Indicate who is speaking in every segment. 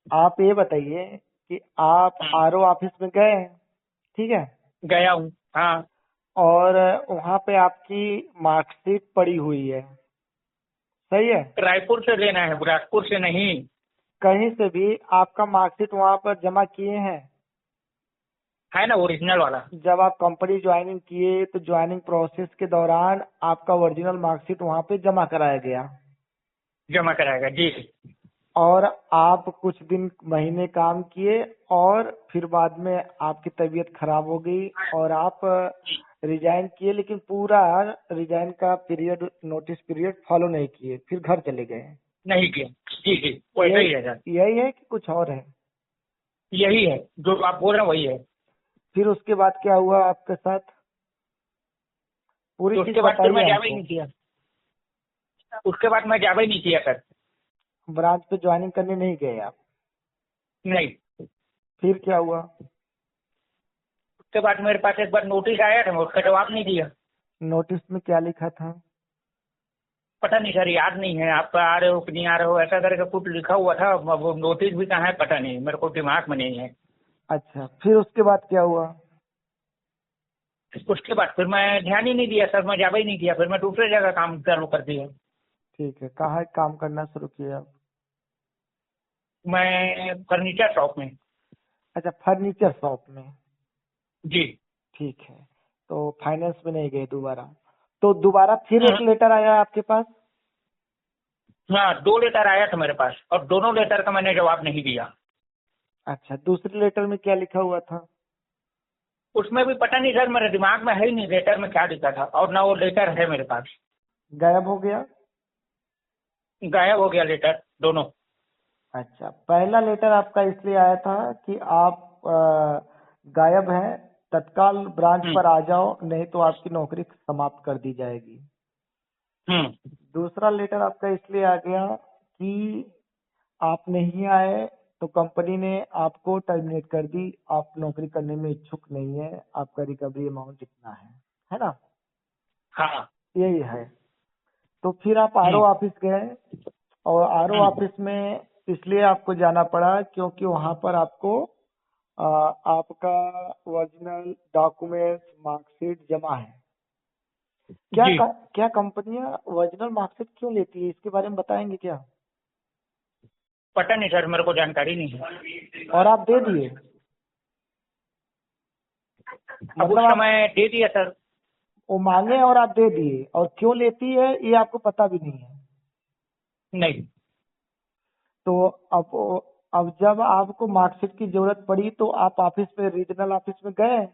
Speaker 1: आप ये बताइए कि आप आरओ ऑफिस में गए हैं, ठीक है,
Speaker 2: गया हूँ। हाँ।
Speaker 1: और वहाँ पे आपकी मार्कशीट पड़ी हुई है, सही है।
Speaker 2: रायपुर से लेना है, बुरहानपुर से नहीं।
Speaker 1: कहीं से भी आपका मार्कशीट वहाँ पर जमा किए हैं?
Speaker 2: है ना ओरिजिनल वाला।
Speaker 1: जब आप कंपनी ज्वाइनिंग किए तो ज्वाइनिंग प्रोसेस के दौरान आपका ओरिजिनल मार्कशीट वहाँ पे जमा कराया गया,
Speaker 2: जमा कराएगा जी।
Speaker 1: और आप कुछ दिन महीने काम किए और फिर बाद में आपकी तबीयत खराब हो गई और आप रिजाइन किए, लेकिन पूरा रिजाइन का पीरियड, नोटिस पीरियड फॉलो नहीं किए, फिर घर चले गए।
Speaker 2: नहीं किया। जी जी, वैसा ही है सर।
Speaker 1: यही यही है कि कुछ और है?
Speaker 2: यही है जो आप बोल रहे हैं, वही है।
Speaker 1: फिर उसके बाद क्या हुआ आपके साथ? पूरी
Speaker 2: तो
Speaker 1: चीज
Speaker 2: उसके बाद फिर
Speaker 1: बताइए
Speaker 2: मैं जावा ही
Speaker 1: हमको।
Speaker 2: नहीं किया। उसके बाद मैं जावा ही नहीं किया सर।
Speaker 1: ब्रांच पे ज्वाइनिंग करने नहीं गए आप?
Speaker 2: नहीं।
Speaker 1: फिर क्या हुआ?
Speaker 2: उसके बाद मेरे पास एक बार नोटिस आया था, मैं उसका जवाब नहीं दिया।
Speaker 1: नोटिस में क्या लिखा था?
Speaker 2: पता नहीं सर, याद नहीं है। आप आ रहे हो कि नहीं आ रहे हो, ऐसा करके कुछ लिखा हुआ था। वो नोटिस भी कहाँ है पता नहीं, मेरे को दिमाग में नहीं है।
Speaker 1: अच्छा, फिर उसके बाद क्या हुआ?
Speaker 2: उसके बाद फिर मैं ध्यान ही नहीं दिया सर, मैं जावा ही नहीं किया। फिर मैं दूसरे जगह काम चालू कर दिया।
Speaker 1: ठीक है, कहाँ काम करना शुरू किया आप?
Speaker 2: मैं फर्नीचर शॉप में।
Speaker 1: अच्छा, फर्नीचर शॉप में।
Speaker 2: जी।
Speaker 1: ठीक है, तो फाइनेंस में नहीं गए दोबारा? तो दोबारा फिर एक
Speaker 2: हाँ।
Speaker 1: लेटर आया आपके पास?
Speaker 2: हाँ, 2 लेटर आया था मेरे पास और दोनों लेटर का मैंने जवाब नहीं दिया।
Speaker 1: अच्छा, दूसरे लेटर में क्या लिखा हुआ था?
Speaker 2: उसमें भी पता नहीं सर, मेरे दिमाग में है ही नहीं लेटर में क्या लिखा था, और ना वो लेटर है मेरे पास।
Speaker 1: गायब हो गया?
Speaker 2: गायब हो गया लेटर दोनों।
Speaker 1: अच्छा, पहला लेटर आपका इसलिए आया था कि आप गायब हैं, तत्काल ब्रांच
Speaker 2: हम्म।
Speaker 1: पर आ जाओ, नहीं तो आपकी नौकरी समाप्त कर दी जाएगी।
Speaker 2: हम्म।
Speaker 1: दूसरा लेटर आपका इसलिए आ गया कि आप नहीं आए तो कंपनी ने आपको टर्मिनेट कर दी, आप नौकरी करने में इच्छुक नहीं है, आपका रिकवरी अमाउंट इतना है ना?
Speaker 2: हाँ।
Speaker 1: यही है। तो फिर आप आरओ
Speaker 2: हम्म।
Speaker 1: ऑफिस गए, और आरओ
Speaker 2: हम्म।
Speaker 1: ऑफिस में इसलिए आपको जाना पड़ा क्योंकि वहां पर आपको आपका ओरिजिनल डॉक्यूमेंट्स, मार्कशीट जमा है। क्या
Speaker 2: जी।
Speaker 1: क्या कंपनियां ओरिजिनल मार्कशीट क्यों लेती है, इसके बारे में बताएंगे क्या?
Speaker 2: पता नहीं सर, मेरे को जानकारी नहीं है।
Speaker 1: और आप दे दिए?
Speaker 2: अब
Speaker 1: मतलब
Speaker 2: उस
Speaker 1: आप
Speaker 2: समय दे दिया सर।
Speaker 1: वो मांगे और आप दे दिए, और क्यों लेती है ये आपको पता भी नहीं है?
Speaker 2: नहीं।
Speaker 1: तो अब जब आपको मार्कशीट की जरूरत पड़ी तो आप ऑफिस में, रीजनल ऑफिस में गए,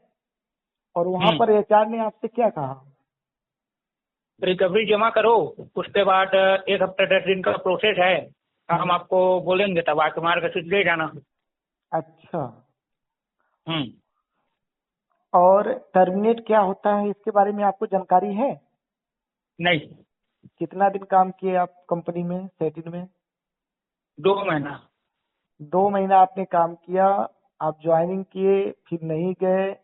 Speaker 1: और वहां पर एचआर ने आपसे क्या कहा?
Speaker 2: रिकवरी जमा करो, उसके बाद 1 हफ्ते 10 दिन का प्रोसेस है। हम
Speaker 1: हम्म,
Speaker 2: आपको बोलेंगे तब आके मार्कशीट ले जाना।
Speaker 1: अच्छा।
Speaker 2: हम्म।
Speaker 1: और टर्मिनेट क्या होता है इसके बारे में आपको जानकारी है?
Speaker 2: नहीं।
Speaker 1: कितना दिन काम किए आप कंपनी में, सेटिन में?
Speaker 2: 2 महीना।
Speaker 1: 2 महीना आपने काम किया, आप ज्वाइनिंग किए, फिर नहीं गए,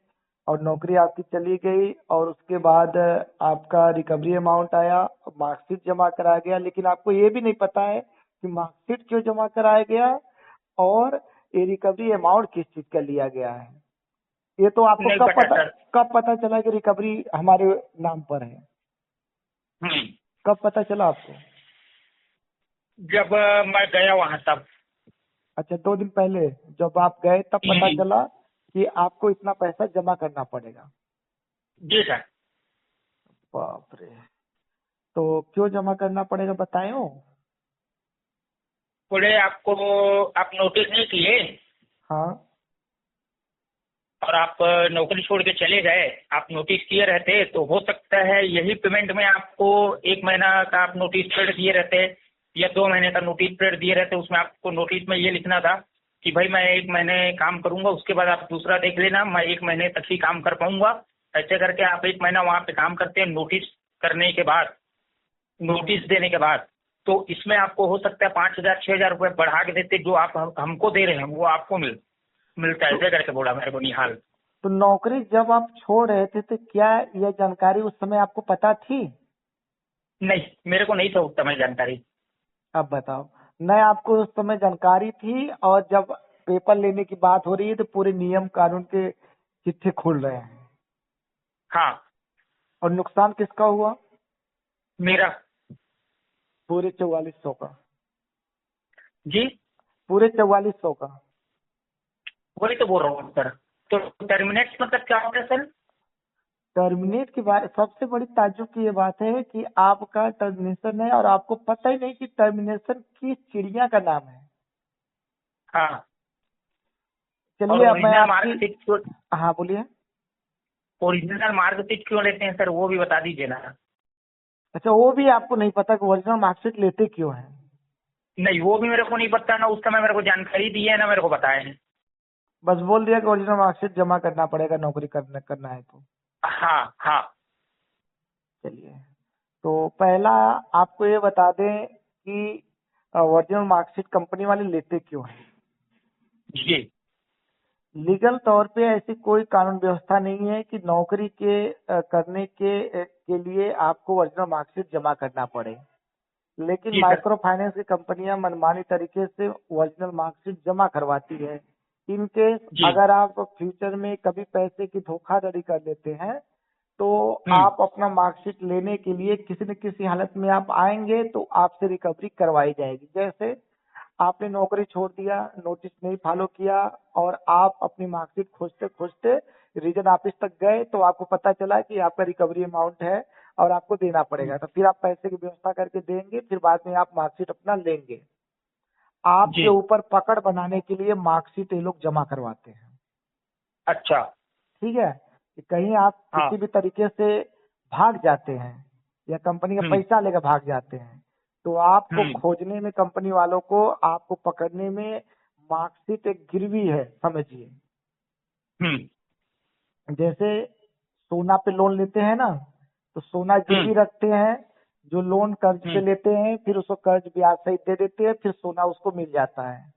Speaker 1: और नौकरी आपकी चली गई, और उसके बाद आपका रिकवरी अमाउंट आया, मार्कशीट जमा कराया गया, लेकिन आपको ये भी नहीं पता है कि मार्कशीट क्यों जमा कराया गया, और ये रिकवरी अमाउंट किस चीज का लिया गया है। ये तो आपको
Speaker 2: नहीं पता सर।
Speaker 1: कब पता चला कि रिकवरी हमारे नाम पर है?
Speaker 2: हम्म।
Speaker 1: कब पता चला आपको?
Speaker 2: जब मैं गया वहां तब।
Speaker 1: अच्छा, 2 दिन पहले जब आप गए तब पता
Speaker 2: हम्म।
Speaker 1: चला कि आपको इतना पैसा जमा करना पड़ेगा।
Speaker 2: जी सर।
Speaker 1: बाप रे! तो क्यों जमा करना पड़ेगा बताएं हो?
Speaker 2: बोले आपको, आप नोटिस नहीं किए
Speaker 1: हाँ।
Speaker 2: और आप नौकरी छोड़ के चले गए। आप नोटिस किए रहते तो हो सकता है यही पेमेंट में आपको 1 महीना का आप नोटिस पीरियड दिए रहते, या 2 महीने का नोटिस पीरियड दिए रहते। उसमें आपको नोटिस में ये लिखना था कि भाई मैं 1 महीने काम करूंगा, उसके बाद आप दूसरा देख लेना, मैं 1 महीने तक ही काम कर पाऊंगा। ऐसे करके आप 1 महीना वहां पे काम करते हैं, नोटिस करने के बाद, नोटिस देने के बाद। तो इसमें आपको हो सकता है 5,000 6,000 रुपये बढ़ा के देते, जो आप हमको दे रहे हैं वो आपको मिलता है।
Speaker 1: तो
Speaker 2: ऐसे करके बोला मेरे को निहाल।
Speaker 1: तो नौकरी जब आप छोड़ रहे थे तो क्या यह जानकारी उस समय आपको पता थी?
Speaker 2: नहीं, मेरे को नहीं था उस समय जानकारी।
Speaker 1: अब बताओ। न आपको उस समय जानकारी थी, और जब पेपर लेने की बात हो रही है तो पूरे नियम कानून के चिट्ठे खुल रहे हैं।
Speaker 2: हाँ।
Speaker 1: और नुकसान किसका हुआ?
Speaker 2: मेरा।
Speaker 1: पूरे 4400 का।
Speaker 2: जी।
Speaker 1: पूरे 4400 का।
Speaker 2: वही तो बोल रहा हूँ सर। तो टर्मिनेट मतलब क्या होता है सर?
Speaker 1: टर्मिनेट की बात, सबसे बड़ी ताज्जुब की ये बात है कि आपका टर्मिनेशन है और आपको पता ही नहीं कि टर्मिनेशन किस चिड़िया का नाम है।
Speaker 2: हाँ। और
Speaker 1: चलिए अब मैं
Speaker 2: ओरिजिनल
Speaker 1: आपकी।
Speaker 2: मार्कशीट क्यों?
Speaker 1: हाँ बोलिए।
Speaker 2: ओरिजिनल मार्कशीट क्यों लेते हैं सर, वो भी बता दीजिए ना।
Speaker 1: अच्छा, वो भी आपको नहीं पता कि ओरिजिनल मार्कशीट लेते क्यों हैं?
Speaker 2: नहीं, वो भी मेरे को नहीं पता, ना उस समय मेरे को जानकारी दी है ना मेरे को बताए हैं।
Speaker 1: बस बोल दिया कि ओरिजिनल मार्कशीट जमा करना पड़ेगा, नौकरी करना है तो।
Speaker 2: हाँ हाँ।
Speaker 1: चलिए, तो पहला आपको ये बता दें कि ओरिजिनल मार्कशीट कंपनी वाले लेते क्यों हैं।
Speaker 2: जी।
Speaker 1: लीगल तौर पे ऐसी कोई कानून व्यवस्था नहीं है कि नौकरी के करने के लिए आपको ओरिजिनल मार्कशीट जमा करना पड़े। लेकिन
Speaker 2: जी सर।
Speaker 1: माइक्रो फाइनेंस की कंपनियां मनमानी तरीके से ओरिजिनल मार्कशीट जमा करवाती है। इन केस
Speaker 2: जी।
Speaker 1: अगर आप फ्यूचर में कभी पैसे की धोखाधड़ी कर लेते हैं तो
Speaker 2: हम्म।
Speaker 1: आप अपना मार्कशीट लेने के लिए किसी न किसी हालत में आप आएंगे तो आपसे रिकवरी करवाई जाएगी। जैसे आपने नौकरी छोड़ दिया, नोटिस नहीं फॉलो किया, और आप अपनी मार्कशीट खोजते खोजते रीजन ऑफिस तक गए तो आपको पता चला कि आपका रिकवरी अमाउंट है और आपको देना पड़ेगा, तो फिर आप पैसे की व्यवस्था करके देंगे, फिर बाद में आप मार्कशीट अपना लेंगे।
Speaker 2: जी।
Speaker 1: आपके ऊपर पकड़ बनाने के लिए मार्कशीट ये लोग जमा करवाते हैं।
Speaker 2: अच्छा।
Speaker 1: ठीक है, कि कहीं आप
Speaker 2: हाँ।
Speaker 1: किसी भी तरीके से भाग जाते हैं या कंपनी का
Speaker 2: हम्म।
Speaker 1: पैसा लेकर भाग जाते हैं तो आपको
Speaker 2: हम्म।
Speaker 1: खोजने में, कंपनी वालों को आपको पकड़ने में मार्कशीट एक गिरवी है, समझिए।
Speaker 2: हम्म।
Speaker 1: जैसे सोना पे लोन लेते हैं ना, तो सोना गिरवी
Speaker 2: हम्म।
Speaker 1: रखते हैं, जो लोन कर्ज पे
Speaker 2: हम्म।
Speaker 1: लेते हैं फिर उसको कर्ज ब्याज सहित दे देते हैं, फिर सोना उसको मिल जाता है।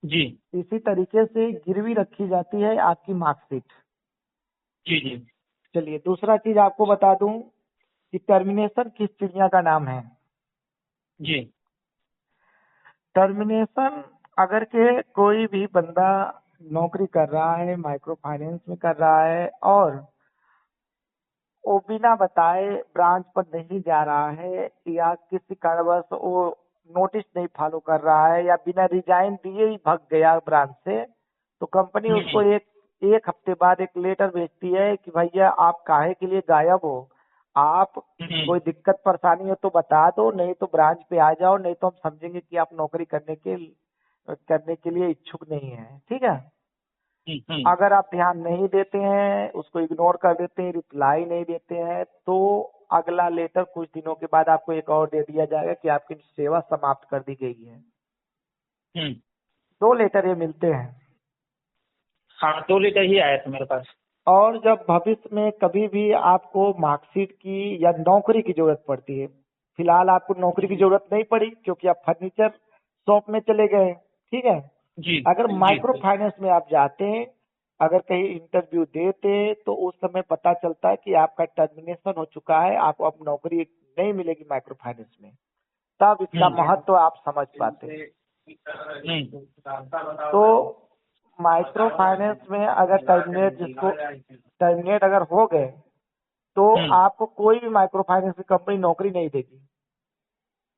Speaker 2: जी।
Speaker 1: इसी तरीके से गिरवी रखी जाती है आपकी मार्कशीट।
Speaker 2: जी। जी।
Speaker 1: चलिए, दूसरा चीज आपको बता दूं कि टर्मिनेशन किस चिड़िया का नाम है।
Speaker 2: जी।
Speaker 1: टर्मिनेशन, अगर के कोई भी बंदा नौकरी कर रहा है, माइक्रो फाइनेंस में कर रहा है, और वो बिना बताए ब्रांच पर नहीं जा रहा है या किसी कारणवश वो नोटिस नहीं फॉलो कर रहा है या बिना रिजाइन दिए ही भाग गया ब्रांच से, तो कंपनी उसको एक एक हफ्ते बाद एक लेटर भेजती है कि भैया आप काहे के लिए गायब हो, आप
Speaker 2: हम्म।
Speaker 1: कोई दिक्कत परेशानी हो तो बता दो, नहीं तो ब्रांच पे आ जाओ, नहीं तो हम समझेंगे कि आप नौकरी करने के लिए इच्छुक नहीं है। ठीक है,
Speaker 2: हम्म।
Speaker 1: अगर आप ध्यान नहीं देते हैं, उसको इग्नोर कर देते हैं, रिप्लाई नहीं देते हैं, तो अगला लेटर कुछ दिनों के बाद आपको एक और दे दिया जाएगा कि आपकी सेवा समाप्त कर दी गई है।
Speaker 2: हम्म।
Speaker 1: 2 लेटर ये मिलते हैं।
Speaker 2: हाँ, 2 लीटर ही आया था मेरे पास।
Speaker 1: और जब भविष्य में कभी भी आपको मार्कशीट की या नौकरी की जरूरत पड़ती है, फिलहाल आपको नौकरी की जरूरत नहीं पड़ी क्योंकि आप फर्नीचर शॉप में चले गए, ठीक है।
Speaker 2: जी।
Speaker 1: अगर
Speaker 2: जी।
Speaker 1: माइक्रो फाइनेंस में आप जाते हैं, अगर कहीं इंटरव्यू देते तो उस समय पता चलता है कि आपका टर्मिनेशन हो चुका है, आपको अब नौकरी नहीं मिलेगी माइक्रो फाइनेंस में, तब इसका महत्व आप समझ पाते हैं। तो माइक्रो फाइनेंस में अगर टर्मिनेट अगर हो गए तो आपको कोई भी माइक्रो फाइनेंस की कंपनी नौकरी नहीं देगी,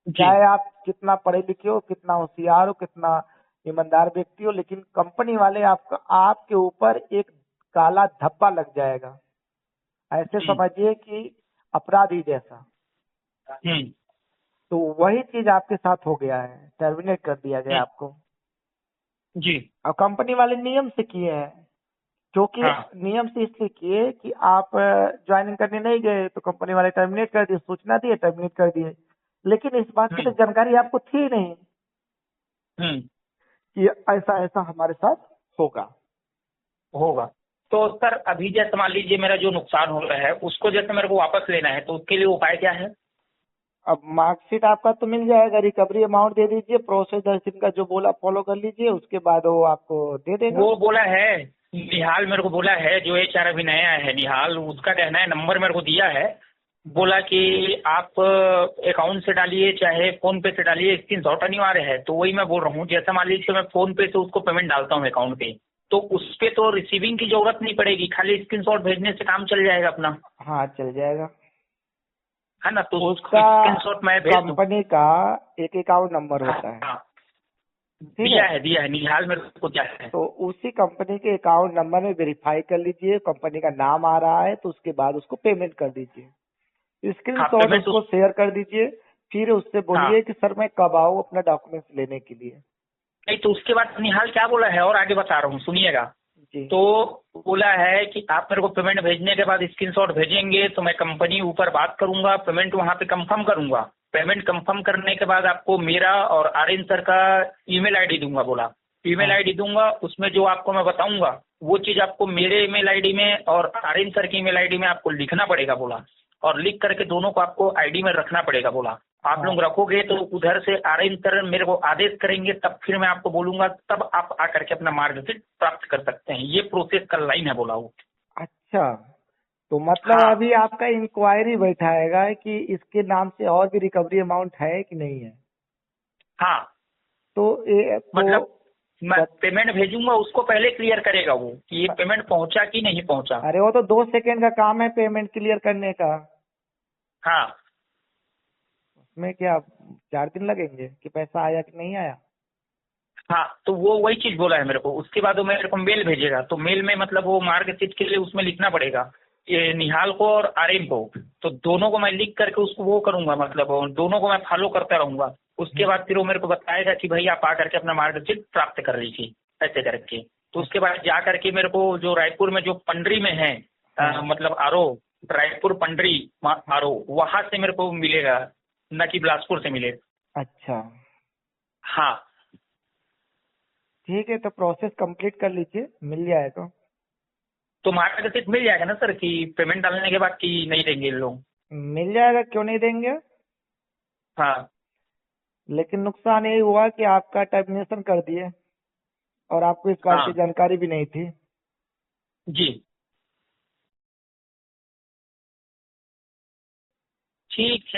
Speaker 2: जी।
Speaker 1: चाहे आप कितना पढ़े लिखे हो, कितना होशियार हो, कितना ईमानदार व्यक्ति हो, लेकिन कंपनी वाले आपके ऊपर एक काला धब्बा लग जाएगा, ऐसे
Speaker 2: जी।
Speaker 1: समझिए कि अपराधी जैसा।
Speaker 2: हम्म।
Speaker 1: तो वही चीज आपके साथ हो गया है, टर्मिनेट कर दिया गया आपको।
Speaker 2: जी।
Speaker 1: और कंपनी वाले नियम से किए हैं, क्योंकि
Speaker 2: हाँ।
Speaker 1: नियम से इसलिए किए कि आप ज्वाइनिंग करने नहीं गए तो कंपनी वाले टर्मिनेट कर दिए, सूचना दिए, टर्मिनेट कर दिए। लेकिन इस बात की तो
Speaker 2: हम्म।
Speaker 1: जानकारी आपको थी नहीं
Speaker 2: हम्म।
Speaker 1: कि ऐसा ऐसा हमारे साथ होगा।
Speaker 2: होगा। तो सर अभी जैसे मान लीजिए मेरा जो नुकसान हो रहा है उसको जैसे मेरे को वापस लेना है, तो उसके लिए उपाय क्या है?
Speaker 1: अब मार्कशीट आपका तो मिल जाएगा, रिकवरी अमाउंट दे दीजिए, प्रोसेस 10 दिन का जो बोला फॉलो कर लीजिए, उसके बाद वो आपको दे देगा।
Speaker 2: वो बोला है निहाल, मेरे को बोला है जो HR अभी नया है निहाल, उसका कहना है, नंबर मेरे को दिया है बोला कि आप अकाउंट से डालिए चाहे फोन पे से डालिए, स्क्रीनशॉट अनिवार्य है। तो वही मैं बोल रहा हूँ, जैसा मान लीजिए मैं फोन पे से उसको पेमेंट डालता हूँ अकाउंट पे, तो उस पे तो रिसीविंग की जरूरत नहीं पड़ेगी, खाली स्क्रीनशॉट भेजने से काम चल जाएगा अपना,
Speaker 1: हाँ चल जाएगा।
Speaker 2: है ना। तो
Speaker 1: उसका
Speaker 2: स्क्रीनशॉट मैं भेज दूँ।
Speaker 1: कंपनी का एक अकाउंट नंबर
Speaker 2: हाँ
Speaker 1: होता है,
Speaker 2: हाँ,
Speaker 1: ठीक है।
Speaker 2: दिया है निहाल मेरे को क्या है।
Speaker 1: तो उसी कंपनी के अकाउंट नंबर में वेरीफाई कर लीजिए, कंपनी का नाम आ रहा है तो उसके बाद उसको पेमेंट कर दीजिए,
Speaker 2: हाँ
Speaker 1: स्क्रीनशॉट
Speaker 2: पेमेंट
Speaker 1: उसको
Speaker 2: उस
Speaker 1: शेयर कर दीजिए। फिर उससे
Speaker 2: हाँ
Speaker 1: बोलिए कि सर मैं कब आऊँ अपना डॉक्यूमेंट्स लेने के लिए।
Speaker 2: नहीं, तो उसके बाद निहाल क्या बोला है और आगे बता रहा हूँ सुनिएगा।
Speaker 1: जी।
Speaker 2: तो बोला है कि आप मेरे को पेमेंट भेजने के बाद स्क्रीनशॉट भेजेंगे तो मैं कंपनी ऊपर बात करूंगा, पेमेंट वहां पे कंफर्म करूंगा। पेमेंट कंफर्म करने के बाद आपको मेरा और आर्यन सर का ईमेल आईडी दूंगा बोला। ईमेल
Speaker 1: हाँ
Speaker 2: आईडी दूंगा, उसमें जो आपको मैं बताऊंगा वो चीज आपको मेरे ईमेल आईडी में और आर्यन सर की ईमेल आईडी में आपको लिखना पड़ेगा बोला, और लिख करके दोनों को आपको आईडी में रखना पड़ेगा बोला। आप लोग
Speaker 1: हाँ।
Speaker 2: रखोगे तो उधर से आर्यन सर मेरे को आदेश करेंगे, तब फिर मैं आपको बोलूंगा, तब आप आकर के अपना मार्कशीट प्राप्त कर सकते हैं। ये प्रोसेस का लाइन है बोला वो।
Speaker 1: अच्छा, तो मतलब
Speaker 2: हाँ
Speaker 1: अभी आपका इंक्वायरी बैठाएगा कि इसके नाम से और भी रिकवरी अमाउंट है कि नहीं है।
Speaker 2: हाँ,
Speaker 1: तो ये तो
Speaker 2: मतलब मैं
Speaker 1: बत,
Speaker 2: पेमेंट भेजूंगा उसको पहले क्लियर करेगा वो कि ये पेमेंट पहुंचा कि नहीं पहुंचा।
Speaker 1: अरे वो तो 2 सेकेंड का काम है पेमेंट क्लियर करने का।
Speaker 2: हाँ
Speaker 1: उसमें क्या 4 दिन लगेंगे कि पैसा आया कि नहीं आया।
Speaker 2: हाँ, तो वो वही चीज बोला है मेरे को। उसके बाद वो मेरे को मेल भेजेगा, तो मेल में मतलब वो मार्कशीट के लिए उसमें लिखना पड़ेगा ये निहाल को और आर्यन को। तो दोनों को मैं लिख करके उसको वो करूंगा, मतलब दोनों को मैं फॉलो करता रहूंगा। उसके बाद फिर वो मेरे को बताएगा कि भाई आप आकर के अपना मार्कशीट प्राप्त कर लीजिए ऐसे करके। तो उसके बाद जा करके मेरे को जो रायपुर में जो पंडरी में है
Speaker 1: हाँ
Speaker 2: मतलब आरओ, रायपुर पंडरी आरओ, वहां से मेरे को मिलेगा, न कि बिलासपुर से मिलेगा।
Speaker 1: अच्छा
Speaker 2: हाँ,
Speaker 1: ठीक है, तो प्रोसेस कंप्लीट कर लीजिए, मिल जाएगा।
Speaker 2: तो मार्गदर्शित मिल जाएगा ना सर कि पेमेंट डालने के बाद कि नहीं देंगे ये लोग।
Speaker 1: मिल जाएगा, क्यों नहीं देंगे।
Speaker 2: हाँ
Speaker 1: लेकिन नुकसान यही हुआ कि आपका टर्मिनेशन कर दिए और आपको इस बात की
Speaker 2: हाँ
Speaker 1: जानकारी भी नहीं थी।
Speaker 2: जी, ठीक है।